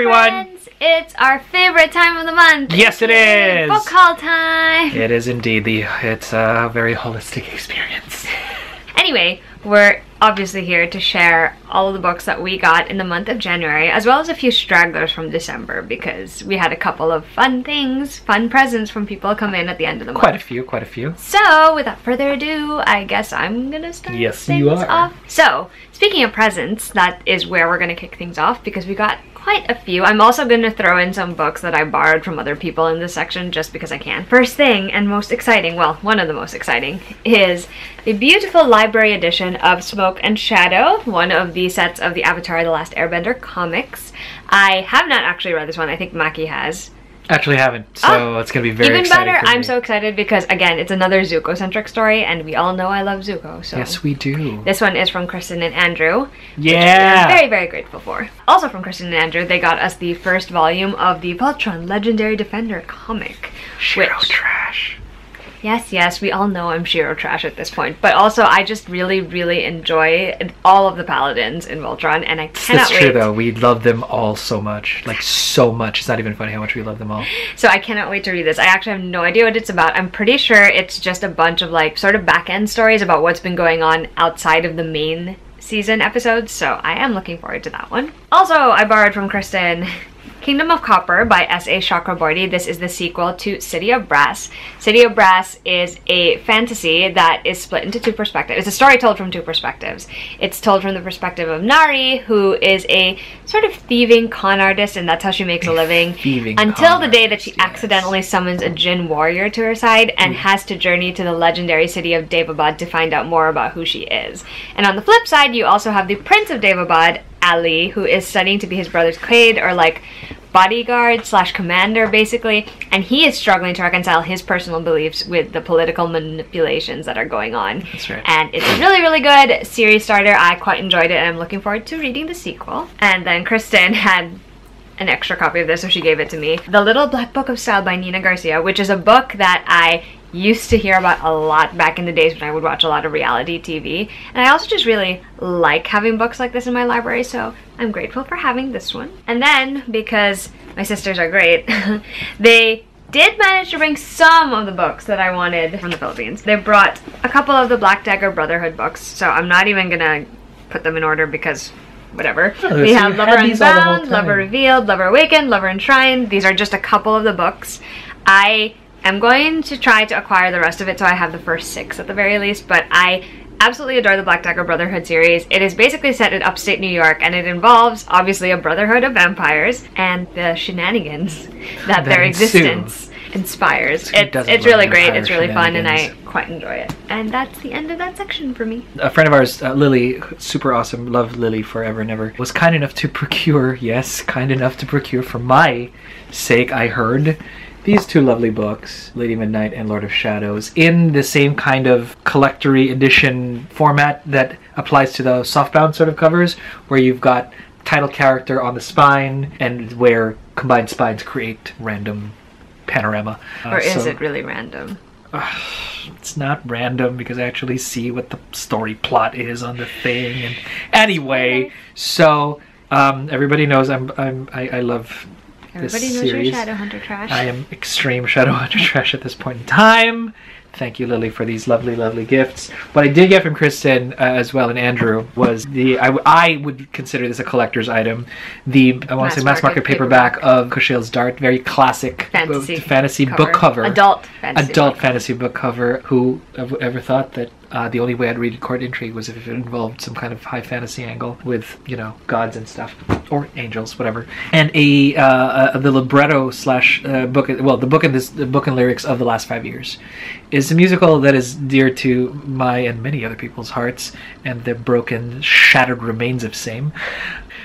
everyone! Friends, it's our favorite time of the month. Yes, it is! Book haul time! It is indeed. It's a very holistic experience. Anyway, we're obviously here to share all of the books that we got in the month of January, as well as a few stragglers from December, because we had a couple of fun presents from people come in at the end of the month. Quite a few. So, without further ado, I guess I'm gonna start things off. So, speaking of presents, that is where we're gonna kick things off, because we got quite a few. I'm also going to throw in some books that I borrowed from other people in this section just because I can. First thing, and most exciting, well, one of the most exciting, is the beautiful library edition of Smoke and Shadow, one of the sets of the Avatar: The Last Airbender comics. I have not actually read this one. I think Maki has. Actually haven't, so it's going to be very exciting. Even better, for me. I'm so excited because, again, it's another Zuko-centric story, and we all know I love Zuko, so... Yes, we do. This one is from Kristen and Andrew. Yeah! Which I'm very, very grateful for. Also from Kristen and Andrew, they got us the first volume of the Voltron Legendary Defender comic. Shiro trash. Yes, we all know I'm Shiro trash at this point, but also I just really, really enjoy all of the paladins in Voltron, and I cannot wait. That's true, though. We love them all so much. Like, so much. It's not even funny how much we love them all. So I cannot wait to read this. I actually have no idea what it's about. I'm pretty sure it's just a bunch of, like, sort of back-end stories about what's been going on outside of the main season episodes, so I am looking forward to that one. Also, I borrowed from Kristen Kingdom of Copper by S.A. Chakraborty. This is the sequel to City of Brass. City of Brass is a fantasy that is split into two perspectives. It's a story told from two perspectives. It's told from the perspective of Nari, who is a sort of thieving con artist, and that's how she makes a living. Until the day that she accidentally summons a Jinn warrior to her side and has to journey to the legendary city of Devabad to find out more about who she is. And on the flip side, you also have the Prince of Devabad, Ali, who is studying to be his brother's Quaid, or like bodyguard slash commander basically, and he is struggling to reconcile his personal beliefs with the political manipulations that are going on. That's right. And it's a really, really good series starter. I quite enjoyed it, and I'm looking forward to reading the sequel. And then Kristen had an extra copy of this, so she gave it to me. The Little Black Book of Style by Nina Garcia, which is a book that I used to hear about a lot back in the days when I would watch a lot of reality TV. And I also just really like having books like this in my library, so I'm grateful for having this one. And then, because my sisters are great, they did manage to bring some of the books that I wanted from the Philippines. They brought a couple of the Black Dagger Brotherhood books, so I'm not even gonna put them in order because whatever. Oh, we so have Lover Unbound, Lover Revealed, Lover Awakened, Lover Enshrined. These are just a couple of the books. I'm going to try to acquire the rest of it so I have the first 6 at the very least, but I absolutely adore the Black Dagger Brotherhood series. It is basically set in upstate New York, and it involves, obviously, a brotherhood of vampires and the shenanigans that their existence inspires. It's really great, it's really fun, and I quite enjoy it. And that's the end of that section for me. A friend of ours, Lily, super awesome, love Lily forever and ever, was kind enough to procure, for my sake, I heard, these two lovely books, Lady Midnight and Lord of Shadows, in the same kind of collectory edition format that applies to the softbound sort of covers, where you've got title character on the spine and where combined spines create random panorama. Or is it really random? It's not random because I actually see what the story plot is on the thing. And anyway, so everybody knows I love Everybody this knows series. your Shadowhunter trash. I am extreme Shadowhunter trash at this point in time. Thank you, Lily, for these lovely, lovely gifts. What I did get from Kristen as well, and Andrew, was I would consider this a collector's item. I want to say mass market paperback of Kushail's Dart, very classic fantasy book cover. Adult fantasy book cover. Who ever thought that the only way I'd read Court Intrigue was if it involved some kind of high fantasy angle with, you know, gods and stuff, or angels, whatever. And the libretto slash book, well, the book and lyrics of The Last 5 Years is a musical that is dear to my and many other people's hearts, and the broken, shattered remains of same.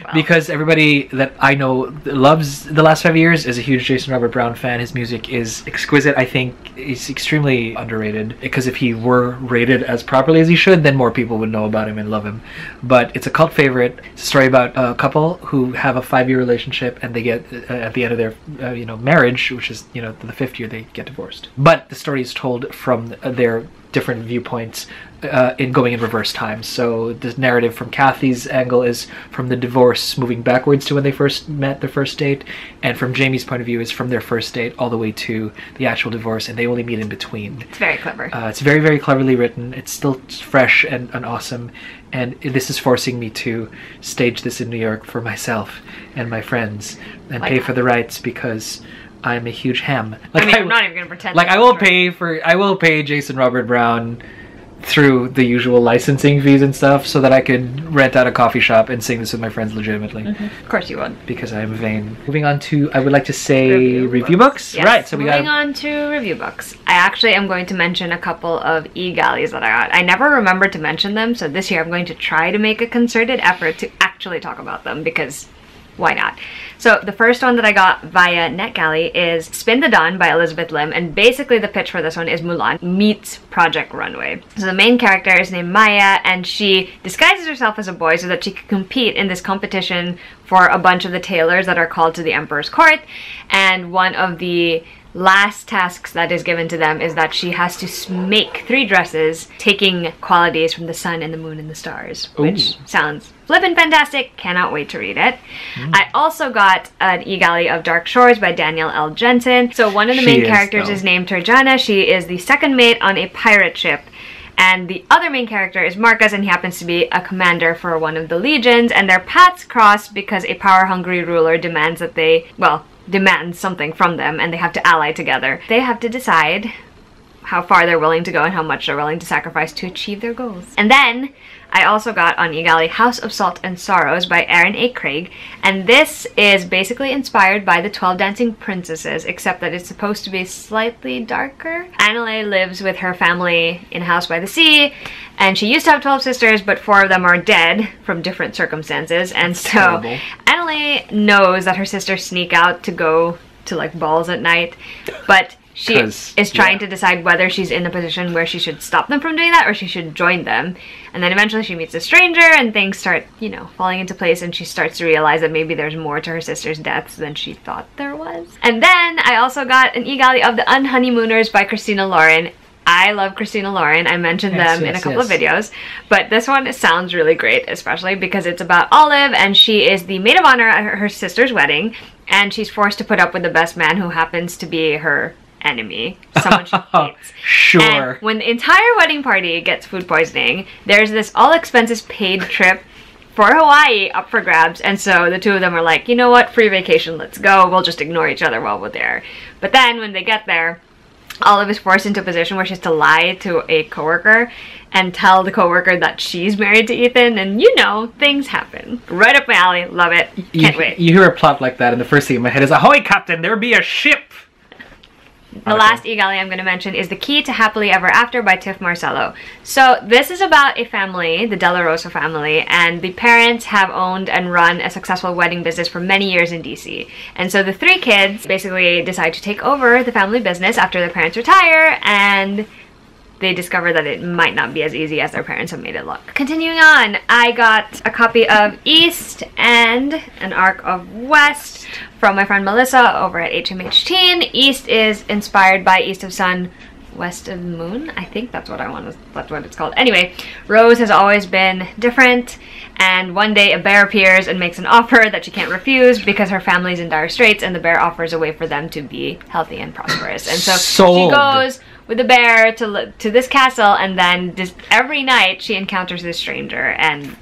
Wow. Because everybody that I know loves The Last 5 Years is a huge Jason Robert Brown fan. His music is exquisite. I think he's extremely underrated, because if he were rated as properly as he should, then more people would know about him and love him. But it's a cult favorite. It's a story about a couple who have a 5-year relationship, and they get at the end of their marriage, which is the 5th year, they get divorced. But the story is told from their different viewpoints in going in reverse time. So the narrative from Kathy's angle is from the divorce moving backwards to when they first met, their first date, and from Jamie's point of view is from their first date all the way to the actual divorce, and they only meet in between. It's very clever. It's very, very cleverly written. It's still fresh and awesome, and this is forcing me to stage this in New York for myself and my friends and pay for the rights, because I'm a huge ham. Like, I mean, I'm not even gonna pretend. Like, I will pay Jason Robert Brown through the usual licensing fees and stuff so that I could rent out a coffee shop and sing this with my friends legitimately. Of course you would. Because I am vain. Moving on to, I would like to say, review books. Yes. Right, so we got... Moving on to review books. I actually am going to mention a couple of e-galleys that I got. I never remembered to mention them, so this year I'm going to try to make a concerted effort to actually talk about them, because why not? So the first one that I got via NetGalley is Spin the Dawn by Elizabeth Lim, and basically the pitch for this one is Mulan meets Project Runway. So the main character is named Maya, and she disguises herself as a boy so that she can compete in this competition for a bunch of the tailors that are called to the Emperor's court, and one of the last tasks that is given to them is that she has to make 3 dresses taking qualities from the sun and the moon and the stars, which sounds flippin' fantastic. Cannot wait to read it. I also got an e-galley of Dark Shores by Danielle L. Jensen. So one of the main characters is named Turjana. She is the second mate on a pirate ship. And the other main character is Marcus, and he happens to be a commander for one of the legions, and their paths cross because a power-hungry ruler demands that they, well, demands something from them, and they have to ally together. They have to decide how far they're willing to go and how much they're willing to sacrifice to achieve their goals. And then I also got on eGalley House of Salt and Sorrows by Aaron A. Craig, and this is basically inspired by the 12 Dancing Princesses, except that it's supposed to be slightly darker. Annalay lives with her family in a house by the sea, and she used to have 12 sisters, but 4 of them are dead from different circumstances, and so Annalay knows that her sisters sneak out to go to like balls at night, but she is trying to decide whether she's in a position where she should stop them from doing that or she should join them. And then eventually she meets a stranger and things start, you know, falling into place, and she starts to realize that maybe there's more to her sister's deaths than she thought there was. And then I also got an e-galley of The Unhoneymooners by Christina Lauren. I love Christina Lauren. I mentioned them in a couple of videos, but this one sounds really great, especially because it's about Olive, and she is the maid of honor at her sister's wedding, and she's forced to put up with the best man who happens to be her enemy, someone she hates. Sure. And when the entire wedding party gets food poisoning, there's this all expenses paid trip for Hawaii up for grabs, and so the two of them are like, you know what, free vacation, let's go, we'll just ignore each other while we're there. But then when they get there, Olive is forced into a position where she has to lie to a coworker and tell the coworker that she's married to Ethan, and you know, things happen. Right up my alley, love it, can't wait. You hear a plot like that and the first thing in my head is, ahoy captain, there be a ship! The last e-galley I'm going to mention is The Key to Happily Ever After by Tiff Marcello. So this is about a family, the Della Rosa family, and the parents have owned and run a successful wedding business for many years in DC. And so the 3 kids basically decide to take over the family business after their parents retire, and they discover that it might not be as easy as their parents have made it look. Continuing on, I got a copy of East and an arc of West from my friend Melissa over at HMH Teen. East is inspired by East of Sun, West of Moon. I think that's what that's what it's called. Anyway, Rose has always been different, and one day a bear appears and makes an offer that she can't refuse because her family's in dire straits, and the bear offers a way for them to be healthy and prosperous. And so she goes with the bear to this castle, and then every night she encounters this stranger, and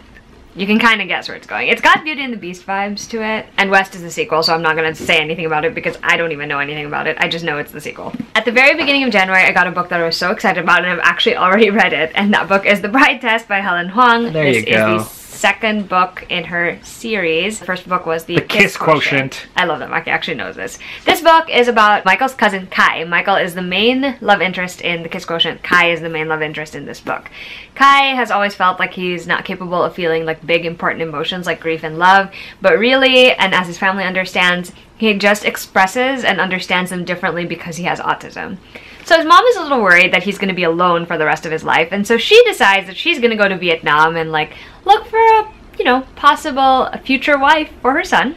you can kind of guess where it's going. It's got Beauty and the Beast vibes to it, and West is the sequel, so I'm not going to say anything about it because I don't even know anything about it. I just know it's the sequel. At the very beginning of January, I got a book that I was so excited about, and I've actually already read it, and that book is The Bride Test by Helen Huang. There you go. This is the second book in her series. The first book was The Kiss Quotient. I love that Maki actually knows this. This book is about Michael's cousin Kai. Michael is the main love interest in The Kiss Quotient. Kai is the main love interest in this book. Kai has always felt like he's not capable of feeling like big important emotions like grief and love, but really, and as his family understands, he just expresses and understands them differently because he has autism. So his mom is a little worried that he's going to be alone for the rest of his life, and so she decides that she's going to go to Vietnam and like look for a, you know, possible future wife for her son.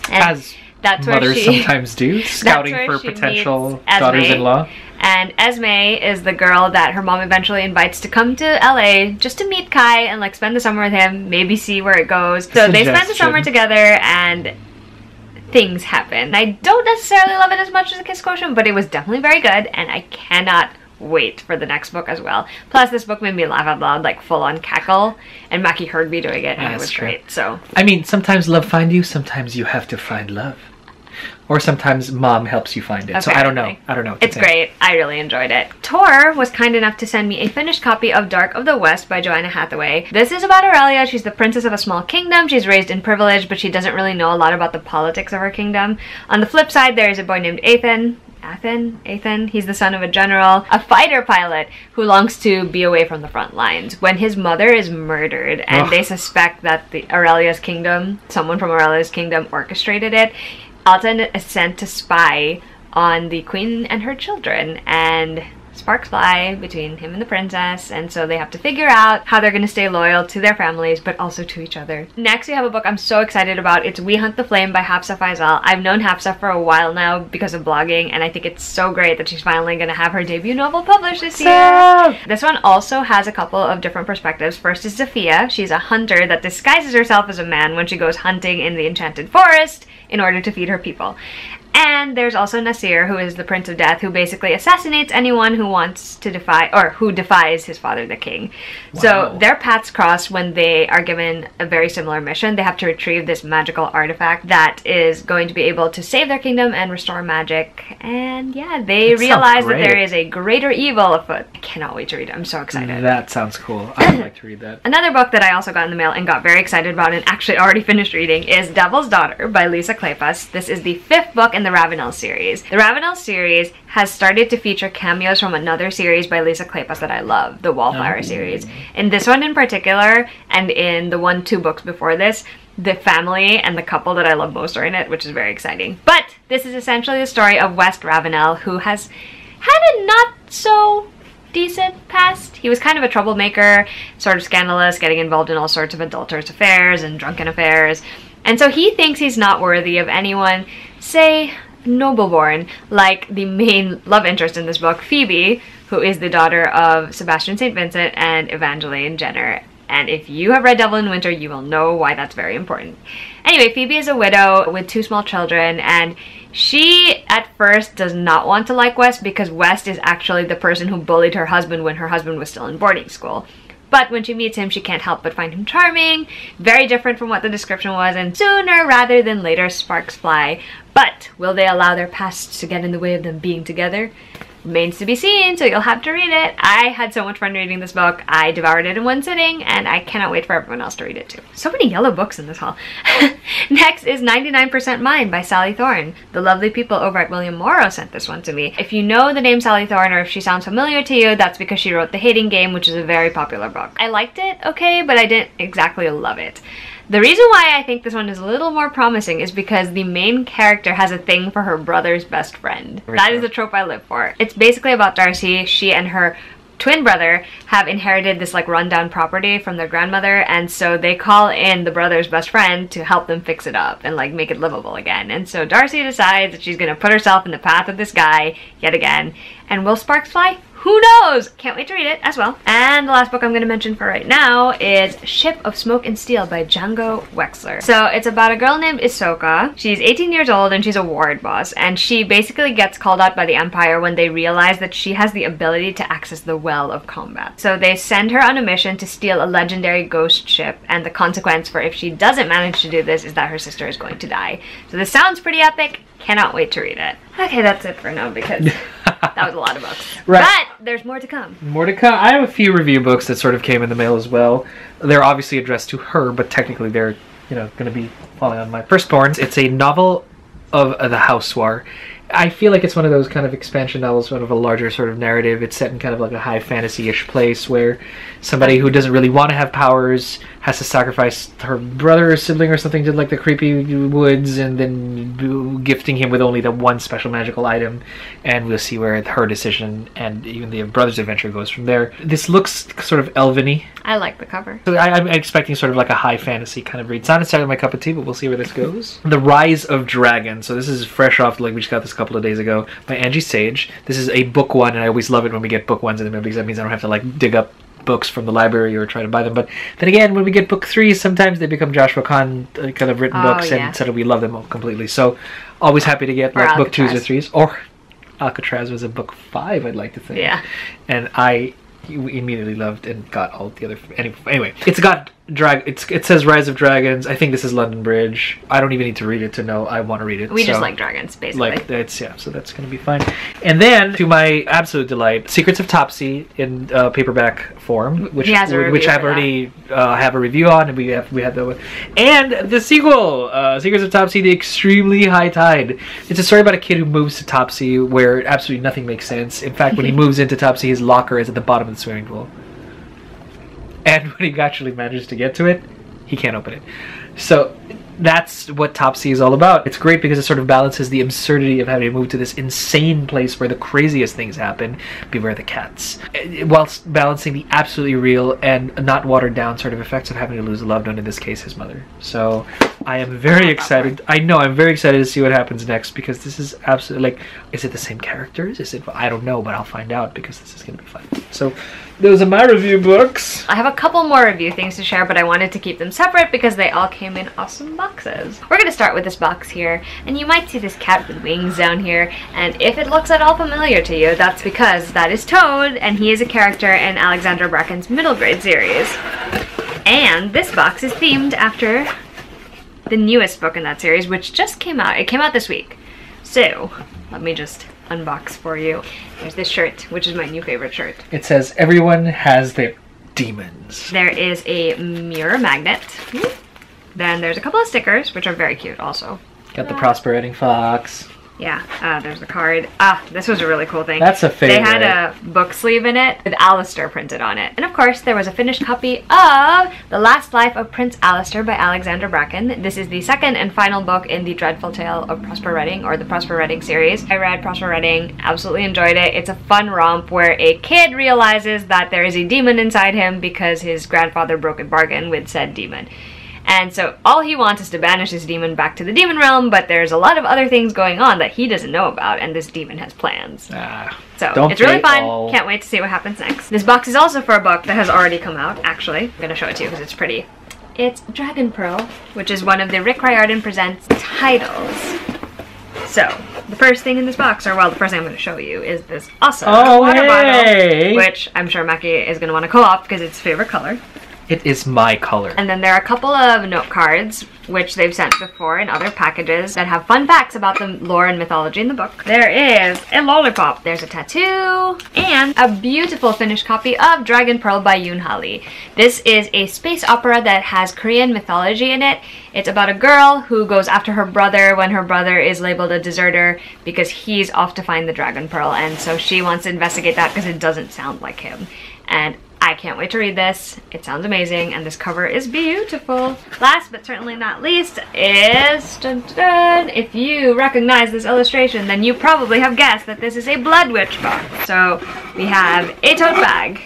And That's where mothers sometimes do, scouting for potential daughters-in-law. And Esme is the girl that her mom eventually invites to come to LA just to meet Kai and like spend the summer with him, maybe see where it goes. So they spend the summer together and things happen. I don't necessarily love it as much as A Kiss Quotient, but it was definitely very good, and I cannot wait for the next book as well. Plus, this book made me laugh out loud, like full-on cackle, and Mackie heard me doing it, and it was great. So I mean, sometimes love find you, sometimes you have to find love. Or sometimes mom helps you find it. So I don't know. It's great. I really enjoyed it. Tor was kind enough to send me a finished copy of Dark of the West by Joanna Hathaway. This is about Aurelia. She's the princess of a small kingdom. She's raised in privilege, but she doesn't really know a lot about the politics of her kingdom. On the flip side, there is a boy named Ethan. He's the son of a general, a fighter pilot who longs to be away from the front lines when his mother is murdered, and they suspect that Aurelia's kingdom, someone from Aurelia's kingdom orchestrated it. Alton is sent to spy on the queen and her children, and sparks fly between him and the princess, and so they have to figure out how they're going to stay loyal to their families but also to each other. Next we have a book I'm so excited about. It's We Hunt the Flame by Hafsa Faizal. I've known Hafsa for a while now because of blogging, and I think it's so great that she's finally going to have her debut novel published this year. This one also has a couple of different perspectives. First is Zafia. She's a hunter that disguises herself as a man when she goes hunting in the enchanted forest in order to feed her people. And there's also Nasir, who is the Prince of Death, who basically assassinates anyone who wants to defy, or who defies his father, the king. Wow. So their paths cross when they are given a very similar mission. They have to retrieve this magical artifact that is going to be able to save their kingdom and restore magic. And yeah, they realize that there is a greater evil afoot. I cannot wait to read it. I'm so excited. That sounds cool. I would like to read that. Another book that I also got in the mail and got very excited about and actually already finished reading is Devil's Daughter by Lisa Kleypas. This is the 5th book in the Ravenel series. The Ravenel series has started to feature cameos from another series by Lisa Kleypas that I love, the Wallflower series. In this one in particular, and in the 1-2 books before this, the family and the couple that I love most are in it, which is very exciting. But this is essentially the story of West Ravenel, who has had a not so decent past. He was kind of a troublemaker, sort of scandalous, getting involved in all sorts of adulterous affairs and drunken affairs. And so he thinks he's not worthy of anyone, say, noble-born, like the main love interest in this book, Phoebe, who is the daughter of Sebastian St. Vincent and Evangeline Jenner. And if you have read Devil in Winter, you will know why that's very important. Anyway, Phoebe is a widow with 2 small children, and she at first does not want to like West because West is actually the person who bullied her husband when her husband was still in boarding school. But when she meets him, she can't help but find him charming, very different from what the description was, and sooner rather than later sparks fly. But will they allow their pasts to get in the way of them being together? Remains to be seen, so you'll have to read it. I had so much fun reading this book. I devoured it in one sitting, and I cannot wait for everyone else to read it too. So many yellow books in this haul. Next is 99% Mine by Sally Thorne. The lovely people over at William Morrow sent this one to me. If you know the name Sally Thorne, or if she sounds familiar to you, that's because she wrote The Hating Game, which is a very popular book. I liked it, okay, but I didn't exactly love it. The reason why I think this one is a little more promising is because the main character has a thing for her brother's best friend. That is the trope I live for. It's basically about Darcy. She and her twin brother have inherited this like rundown property from their grandmother, and so they call in the brother's best friend to help them fix it up and like make it livable again. And so Darcy decides that she's gonna put herself in the path of this guy yet again. And will sparks fly? Who knows? Can't wait to read it as well. And the last book I'm going to mention for right now is Ship of Smoke and Steel by Django Wexler. So it's about a girl named Isoka. She's 18 years old and she's a ward boss, and she basically gets called out by the Empire when they realize that she has the ability to access the Well of Combat. So they send her on a mission to steal a legendary ghost ship, and the consequence for if she doesn't manage to do this is that her sister is going to die. So this sounds pretty epic. Cannot wait to read it. Okay, that's it for now because that was a lot of books. Right. But there's more to come. More to come. I have a few review books that sort of came in the mail as well. They're obviously addressed to her, but technically they're, going to be falling on my firstborns. It's a novel of the House War, I feel like it's one of those kind of expansion novels, sort of a larger sort of narrative. It's set in kind of like a high fantasy-ish place where somebody who doesn't really want to have powers has to sacrifice her brother or sibling or something to like the creepy woods, and then gifting him with only the one special magical item, and we'll see where her decision and even the brother's adventure goes from there. This looks sort of elven-y. I like the cover. So I'm expecting sort of like a high fantasy kind of read. It's not necessarily my cup of tea, but we'll see where this goes. The Rise of Dragon. So this is fresh off, like we just got this a couple of days ago, by Angie Sage. This is a book one, and I always love it when we get book ones in them because that means I don't have to like dig up books from the library or try to buy them. But then again, when we get book 3, sometimes they become Joshua Kahn kind of written books, and suddenly we love them all completely. So always happy to get like book 2s or 3s. Or Alcatraz was a book 5, I'd like to think. Yeah. And I immediately loved and got all the other. Anyway, it's got it says Rise of Dragons. I think this is London Bridge. I don't even need to read it to know I want to read it. We just like dragons, basically. Like it's so that's gonna be fine. And then, to my absolute delight, Secrets of Topsy in paperback form, which I've already have a review on, and we had the sequel, Secrets of Topsy: The Extremely High Tide. It's a story about a kid who moves to Topsy where absolutely nothing makes sense. In fact, when he moves into Topsy, his locker is at the bottom of the swimming pool. And when he actually manages to get to it, he can't open it. So that's what Topsy is all about. It's great because it sort of balances the absurdity of having to move to this insane place where the craziest things happen, beware the cats, whilst balancing the absolutely real and not watered down sort of effects of having to lose a loved one, in this case his mother. So I am very excited. I know, I'm very excited to see what happens next, because this is absolutely, like, is it the same characters? Is it, I don't know, but I'll find out because this is going to be fun. So those are my review books. I have a couple more review things to share, but I wanted to keep them separate because they all came in awesome boxes. We're going to start with this box here, and you might see this cat with wings down here, and if it looks at all familiar to you, that's because that is Toad, and he is a character in Alexandra Bracken's middle grade series. And this box is themed after the newest book in that series, which just came out. It came out this week. So, let me just unbox for you. There's this shirt, which is my new favorite shirt. It says, everyone has their demons. There is a mirror magnet. Then there's a couple of stickers, which are very cute also. Got the prosperating fox. Yeah, there's the card. This was a really cool thing. That's a favorite. They had a book sleeve in it with Alistair printed on it. And of course, there was a finished copy of The Last Life of Prince Alistair by Alexandra Bracken. This is the second and final book in the Dreadful Tale of Prosper Redding, or the Prosper Redding series. I read Prosper Redding, absolutely enjoyed it. It's a fun romp where a kid realizes that there is a demon inside him because his grandfather broke a bargain with said demon. And so all he wants is to banish this demon back to the demon realm, but there's a lot of other things going on that he doesn't know about, and this demon has plans. So it's really fun. Can't wait to see what happens next. This box is also for a book that has already come out, actually. I'm going to show it to you because it's pretty. It's Dragon Pearl, which is one of the Rick Riordan Presents titles. So, the first thing in this box, or well, the first thing I'm going to show you, is this awesome water bottle, which I'm sure Mackie is going to want to co-op because it's his favorite color. It is my color. And then there are a couple of note cards, which they've sent before in other packages, that have fun facts about the lore and mythology in the book. There is a lollipop, there's a tattoo, and a beautiful finished copy of Dragon Pearl by Yoon Ha-lee. This is a space opera that has Korean mythology in it. It's about a girl who goes after her brother when her brother is labeled a deserter because he's off to find the Dragon Pearl, and so she wants to investigate that because it doesn't sound like him. And I can't wait to read this. It sounds amazing, and this cover is beautiful. Last but certainly not least is, dun, dun, dun, if you recognize this illustration, then you probably have guessed that this is a Blood Witch box. So we have a tote bag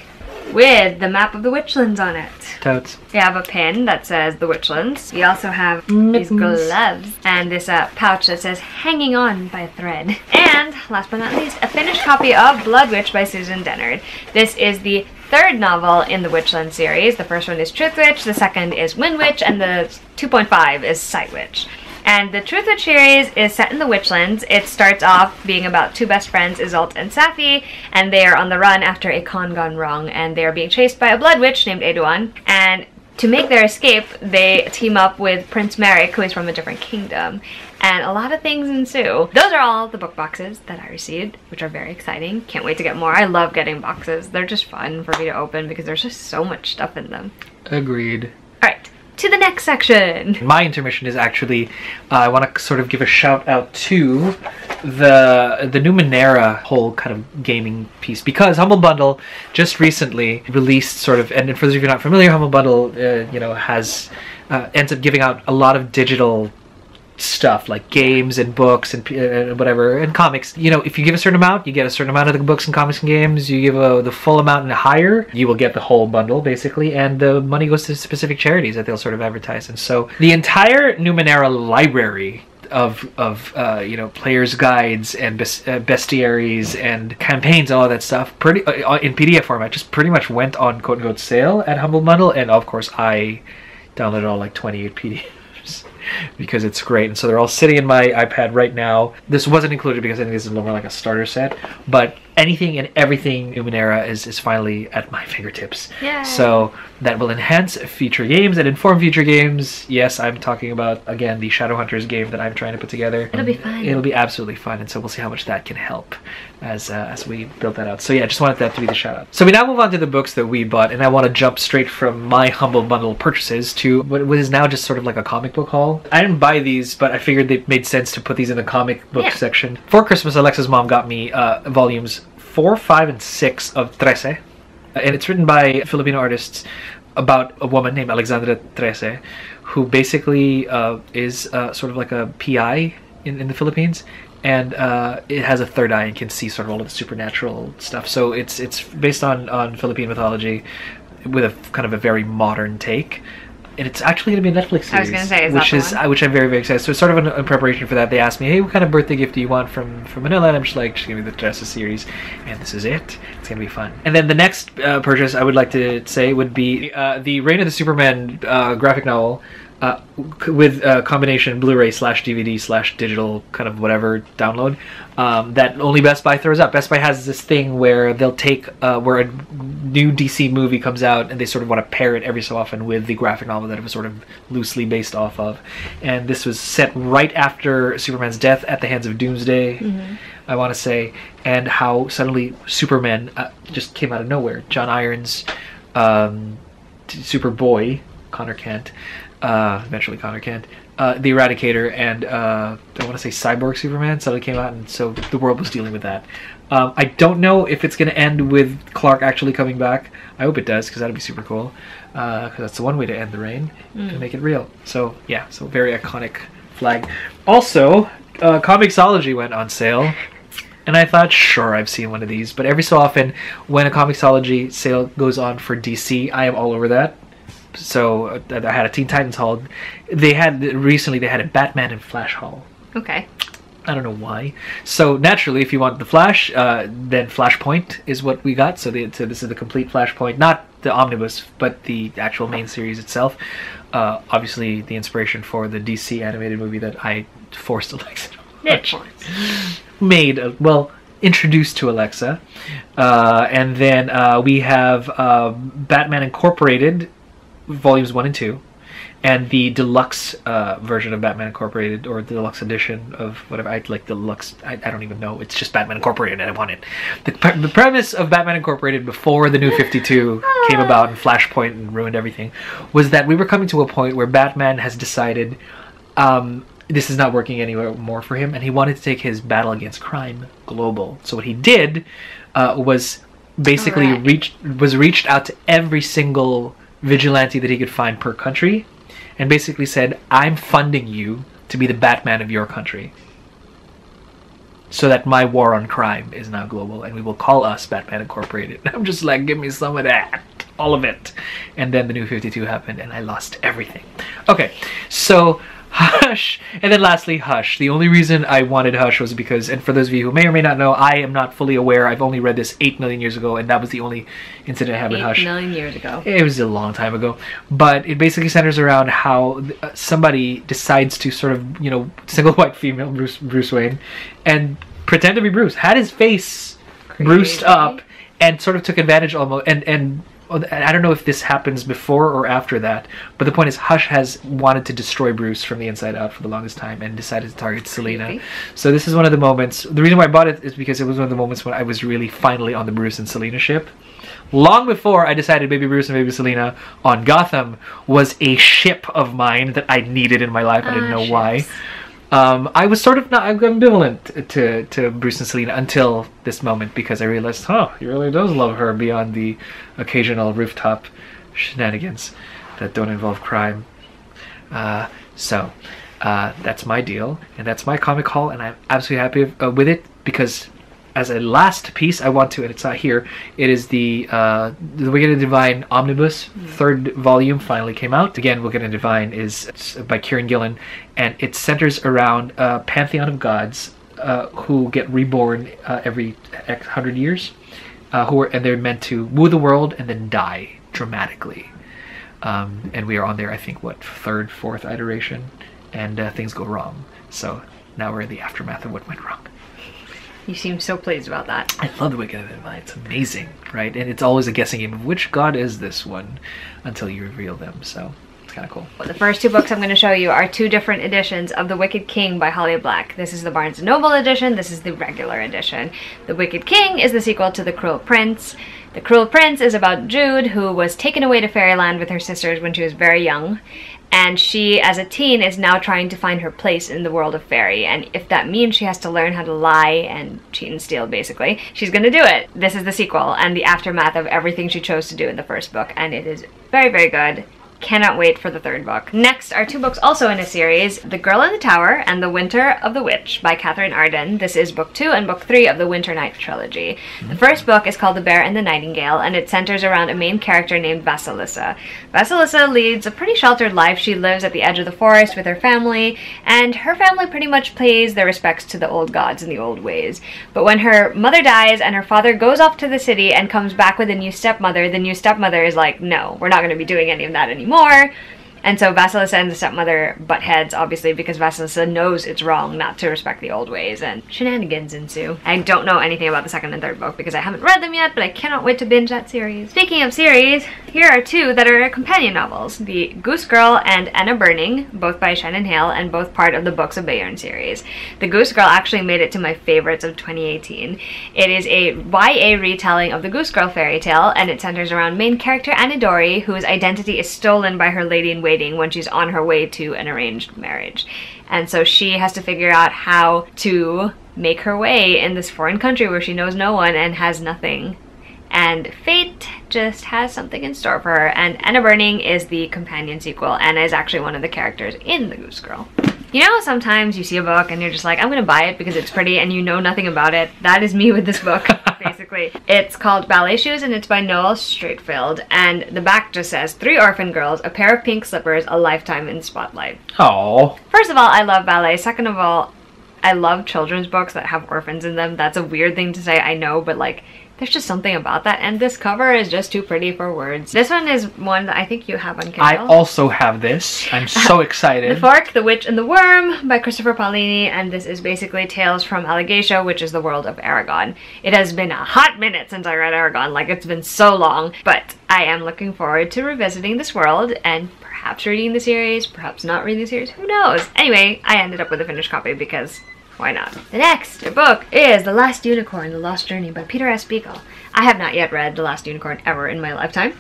with the map of the Witchlands on it. Totes. We have a pin that says the Witchlands. We also have these gloves and this pouch that says hanging on by a thread. And last but not least, a finished copy of Blood Witch by Susan Dennard. This is the third novel in the Witchland series. The first one is Truth Witch, the second is Wind Witch, and the 2.5 is Sight Witch. And the Truth Witch series is set in the Witchlands. It starts off being about two best friends, Isolde and Safi, and they are on the run after a con gone wrong, and they are being chased by a blood witch named Eduan. And to make their escape, they team up with Prince Merrick, who is from a different kingdom. And a lot of things ensue. Those are all the book boxes that I received, which are very exciting. Can't wait to get more. I love getting boxes. They're just fun for me to open because there's just so much stuff in them. Agreed. Alright, to the next section. My intermission is actually, I want to sort of give a shout out to the Numenera whole kind of gaming piece, because Humble Bundle just recently released sort of, and for those of you not familiar, Humble Bundle has ends up giving out a lot of digital stuff like games and books and whatever, and comics. If you give a certain amount, you get a certain amount of the books and comics and games. You give the full amount and higher, you will get the whole bundle basically, and the money goes to specific charities that they'll sort of advertise. And so the entire Numenera library of players' guides and bestiaries and campaigns, all of that stuff, pretty in PDF format, just pretty much went on quote unquote sale at Humble Bundle, and of course I downloaded all like 28 PDFs. Because it's great, and so they're all sitting in my iPad right now. This wasn't included because I think this is more like a starter set, but anything and everything Numenera is finally at my fingertips. Yay. So that will enhance future games and inform future games. Yes, I'm talking about, again, the Shadowhunters game that I'm trying to put together. It'll be fun. It'll be absolutely fun, and so we'll see how much that can help as we build that out. So yeah, I just wanted that to be the shout out. So we now move on to the books that we bought, and I want to jump straight from my Humble Bundle purchases to what is now just sort of like a comic book haul. I didn't buy these, but I figured it made sense to put these in the comic book section. For Christmas, Alexa's mom got me volumes 4, 5, and 6 of Trece, and it's written by Filipino artists about a woman named Alexandra Trece, who basically is sort of like a PI in the Philippines, and it has a third eye and can see sort of all of the supernatural stuff. So it's based on Philippine mythology with a kind of a very modern take. And it's actually going to be a Netflix series. I was going to say, which I'm very, very excited. So it's sort of in preparation for that. They asked me, hey, what kind of birthday gift do you want from Manila? And I'm just like, just give me the Dressa series. And this is it. It's going to be fun. And then the next purchase I would like to say would be the Reign of the Superman graphic novel with combination Blu-ray /DVD /digital kind of whatever download that only Best Buy throws up. Best Buy has this thing where they'll take where a new DC movie comes out and they sort of want to pair it every so often with the graphic novel that it was sort of loosely based off of. And this was set right after Superman's death at the hands of Doomsday, I want to say, and how suddenly Superman just came out of nowhere. John Irons, Superboy, Connor Kent, eventually Connor Kent, the Eradicator, and I want to say Cyborg Superman suddenly came out, and so the world was dealing with that. I don't know if it's going to end with Clark actually coming back. I hope it does, because that'd be super cool, because that's the one way to end the reign, to make it real. So yeah, so very iconic flag. Also, Comixology went on sale, and I thought, sure, I've seen one of these, but every so often when a Comixology sale goes on for DC, I am all over that. So I had a Teen Titans haul. Recently they had a Batman and Flash haul. Okay. I don't know why. So naturally, if you want the Flash, then Flashpoint is what we got. So this is the complete Flashpoint, not the omnibus, but the actual main series itself. Obviously, the inspiration for the DC animated movie that I forced Alexa to watch. Introduced to Alexa. And then we have Batman Incorporated, volumes 1 and 2. And the deluxe version of Batman Incorporated, or the deluxe edition of whatever. I like deluxe. I don't even know. It's just Batman Incorporated, and I want it. The premise of Batman Incorporated before the New 52 came about and Flashpoint and ruined everything was that we were coming to a point where Batman has decided this is not working anymore for him, and he wanted to take his battle against crime global. So what he did was basically reached out to every single vigilante that he could find per country, and basically said, I'm funding you to be the Batman of your country, so that my war on crime is now global, and we will call us Batman Incorporated. I'm just like, give me some of that, all of it. And then the New 52 happened, and I lost everything. Okay, so Hush, and then lastly Hush. The only reason I wanted Hush was because, and for those of you who may or may not know, I am not fully aware. I've only read this 8 million years ago, and that was the only incident I had with Hush. 8 million years ago. It was a long time ago, but it basically centers around how somebody decides to sort of, single white female Bruce Wayne, and pretend to be Bruce. Had his face bruised up, and sort of took advantage almost, and I don't know if this happens before or after that, but the point is Hush has wanted to destroy Bruce from the inside out for the longest time and decided to target Selina. So this is one of the moments. The reason why I bought it is because it was one of the moments when I was really finally on the Bruce and Selina ship. Long before I decided Baby Bruce and Baby Selina on Gotham was a ship of mine that I needed in my life. I didn't know why. I was sort of not ambivalent to Bruce and Selena until this moment, because I realized, he really does love her beyond the occasional rooftop shenanigans that don't involve crime. So that's my deal, and that's my comic haul, and I'm absolutely happy with it, because as a last piece, I want to, and it's not here, it is the Wicked and Divine Omnibus, third volume finally came out. Again, Wicked and Divine is by Kieran Gillen, and it centers around a pantheon of gods who get reborn every 100 years, and they're meant to woo the world and then die dramatically. And we are on their, I think, third, fourth iteration, and things go wrong. So now we're in the aftermath of what went wrong. You seem so pleased about that. I love the Wicked and Divine. It's amazing, right? And it's always a guessing game of which god is this one until you reveal them. So it's kind of cool. Well, the first two books I'm going to show you are two different editions of The Wicked King by Holly Black. This is the Barnes & Noble edition. This is the regular edition. The Wicked King is the sequel to The Cruel Prince. The Cruel Prince is about Jude, who was taken away to fairyland with her sisters when she was very young. And she, as a teen, is now trying to find her place in the world of fairy. And if that means she has to learn how to lie and cheat and steal, basically, she's gonna do it. This is the sequel and the aftermath of everything she chose to do in the first book. And it is very, very good. Cannot wait for the third book. Next are two books also in a series, The Girl in the Tower and The Winter of the Witch by Catherine Arden. This is book 2 and book 3 of the Winter Night trilogy. The first book is called The Bear and the Nightingale, and it centers around a main character named Vasilissa. Vasilissa leads a pretty sheltered life. She lives at the edge of the forest with her family, and her family pretty much pays their respects to the old gods and the old ways. But when her mother dies and her father goes off to the city and comes back with a new stepmother, the new stepmother is like, no, we're not going to be doing any of that anymore. And so Vasilissa and the stepmother butt heads, obviously, because Vasilissa knows it's wrong not to respect the old ways, and shenanigans ensue. I don't know anything about the second and third book because I haven't read them yet, but I cannot wait to binge that series. Speaking of series, here are two that are companion novels. The Goose Girl and Anna Burning, both by Shannon Hale, and both part of the Books of Bayern series. The Goose Girl actually made it to my favorites of 2018. It is a YA retelling of the Goose Girl fairy tale, and it centers around main character Anna Dory, whose identity is stolen by her lady-in-waiting when she's on her way to an arranged marriage. And so she has to figure out how to make her way in this foreign country where she knows no one and has nothing. And fate just has something in store for her. And Anna Burning is the companion sequel. Anna is actually one of the characters in The Goose Girl. You know, sometimes you see a book and you're just like, I'm gonna buy it because it's pretty, and you know nothing about it. That is me with this book, basically. It's called Ballet Shoes, and it's by Noel Streatfeild, and the back just says, 3 orphan girls, a pair of pink slippers, a lifetime in spotlight. Oh. First of all, I love ballet. Second of all, I love children's books that have orphans in them. That's a weird thing to say, I know, but like, there's just something about that, and this cover is just too pretty for words. This one is one that I think you have on Kindle. I also have this. I'm so excited. The Fork, the Witch, and the Worm by Christopher Paolini, and this is basically Tales from Allegatia, which is the world of Aragon. It has been a hot minute since I read Aragon, like it's been so long, but I am looking forward to revisiting this world and perhaps reading the series, perhaps not reading the series, who knows? Anyway, I ended up with a finished copy because why not? The next book is The Last Unicorn, The Lost Journey by Peter S. Beagle. I have not yet read The Last Unicorn ever in my lifetime.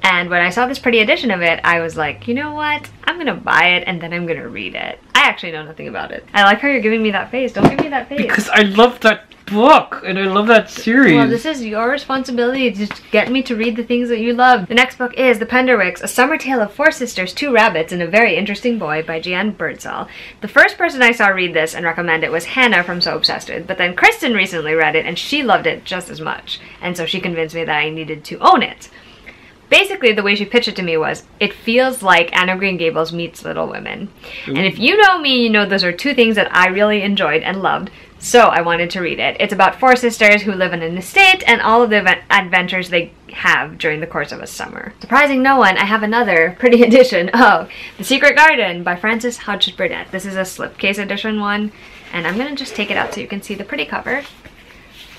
And when I saw this pretty edition of it, I was like, you know what? I'm gonna buy it and then I'm gonna read it. I actually know nothing about it. I like how you're giving me that face. Don't give me that face. Because I love that book and I love that series. Well, this is your responsibility to just get me to read the things that you love. The next book is The Penderwicks, A Summer Tale of 4 Sisters, 2 Rabbits, and a Very Interesting Boy by Jeanne Birdsall. The first person I saw read this and recommend it was Hannah from So Obsessed With, but then Kristen recently read it and she loved it just as much. And so she convinced me that I needed to own it. Basically, the way she pitched it to me was, it feels like Anne of Green Gables meets Little Women. Ooh. And if you know me, you know those are 2 things that I really enjoyed and loved, so I wanted to read it. It's about 4 sisters who live in an estate and all of the adventures they have during the course of a summer. Surprising no one, I have another pretty edition of The Secret Garden by Frances Hodges Burnett. This is a slipcase edition one, and I'm gonna just take it out so you can see the pretty cover.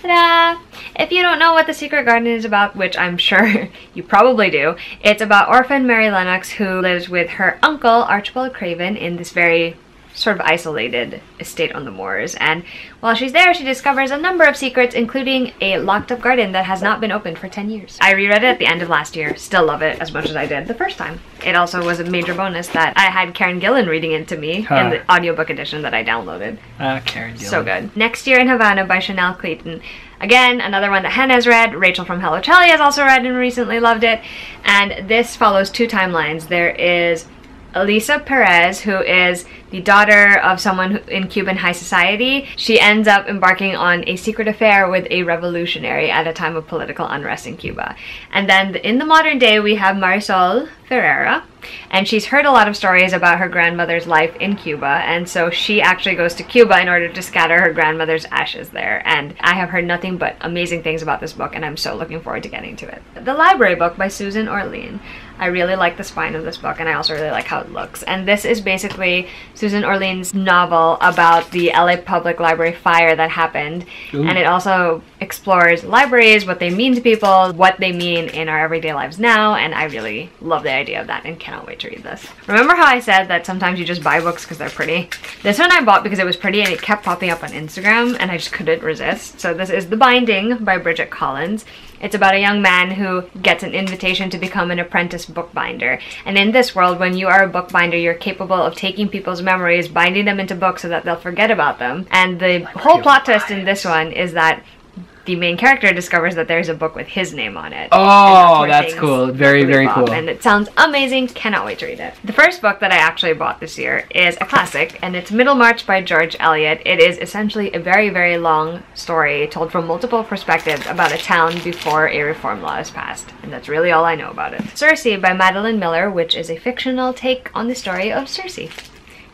Ta-da! If you don't know what The Secret Garden is about, which I'm sure you probably do, it's about orphan Mary Lennox who lives with her uncle Archibald Craven in this very sort of isolated estate on the moors, and while she's there, she discovers a number of secrets, including a locked-up garden that has not been opened for 10 years. I reread it at the end of last year. Still love it as much as I did the first time. It also was a major bonus that I had Karen Gillan reading it to me in the audiobook edition that I downloaded. Karen Gillan. So good. Next Year in Havana by Chanel Clayton. Again, another one that Hannah has read. Rachel from Hello Charlie has also read and recently loved it. And this follows two timelines. There is Elisa Perez, who is the daughter of someone in Cuban high society. She ends up embarking on a secret affair with a revolutionary at a time of political unrest in Cuba. And then in the modern day, we have Marisol Ferreira, and she's heard a lot of stories about her grandmother's life in Cuba, and so she actually goes to Cuba in order to scatter her grandmother's ashes there. And I have heard nothing but amazing things about this book, and I'm so looking forward to getting to it. The Library Book by Susan Orlean. I really like the spine of this book, and I also really like how it looks. And this is basically Susan Orlean's novel about the LA Public Library fire that happened. Ooh. And it also explores libraries, what they mean to people, what they mean in our everyday lives now, and I really love the idea of that and cannot wait to read this. Remember how I said that sometimes you just buy books because they're pretty? This one I bought because it was pretty and it kept popping up on Instagram and I just couldn't resist. So this is The Binding by Bridget Collins. It's about a young man who gets an invitation to become an apprentice bookbinder. And in this world, when you are a bookbinder, you're capable of taking people's memories, binding them into books so that they'll forget about them. And the whole plot twist in this one is that the main character discovers that there's a book with his name on it. Oh, that's cool. Very, very cool. And it sounds amazing. Cannot wait to read it. The first book that I actually bought this year is a classic, and it's Middlemarch by George Eliot. It is essentially a very, very long story told from multiple perspectives about a town before a reform law is passed. And that's really all I know about it. Circe by Madeline Miller, which is a fictional take on the story of Circe,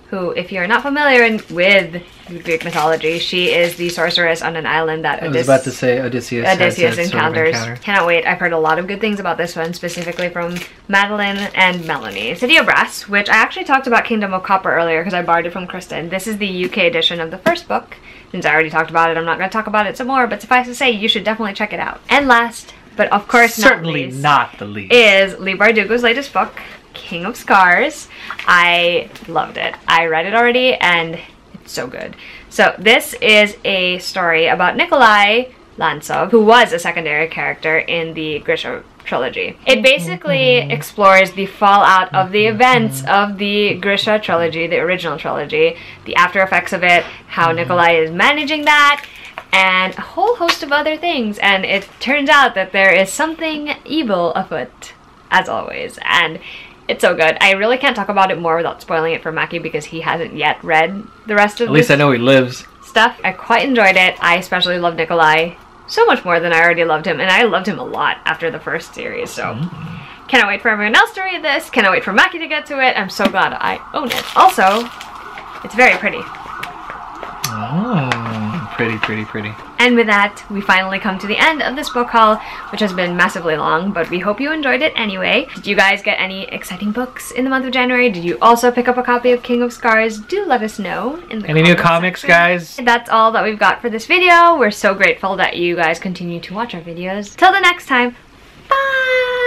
who, if you're not familiar with Greek mythology, she is the sorceress on an island that Odysseus encounters. Cannot wait. I've heard a lot of good things about this one, specifically from Madeline and Melanie. City of Brass, which I actually talked about Kingdom of Copper earlier because I borrowed it from Kristen. This is the UK edition of the first book. Since I already talked about it, I'm not going to talk about it some more, but suffice to say, you should definitely check it out. And last, but of course certainly not the least, is Leigh Bardugo's latest book, King of Scars. I loved it. I read it already and it's so good. So this is a story about Nikolai Lantsov, who was a secondary character in the Grisha trilogy. It basically explores the fallout of the events of the Grisha trilogy, the original trilogy, the after effects of it, how Nikolai is managing that, and a whole host of other things. And it turns out that there is something evil afoot, as always, and it's so good. I really can't talk about it more without spoiling it for Mackie because he hasn't yet read the rest of At least I know he lives. Stuff. I quite enjoyed it. I especially loved Nikolai so much more than I already loved him, and I loved him a lot after the first series, so cannot wait for everyone else to read this. Cannot wait for Mackie to get to it. I'm so glad I own it. Also, it's very pretty. Oh, pretty, pretty, pretty. And with that, we finally come to the end of this book haul, which has been massively long, but we hope you enjoyed it anyway. Did you guys get any exciting books in the month of January? Did you also pick up a copy of King of Scars? Do let us know in the Any new comics, guys? That's all that we've got for this video. We're so grateful that you guys continue to watch our videos. Till the next time, bye!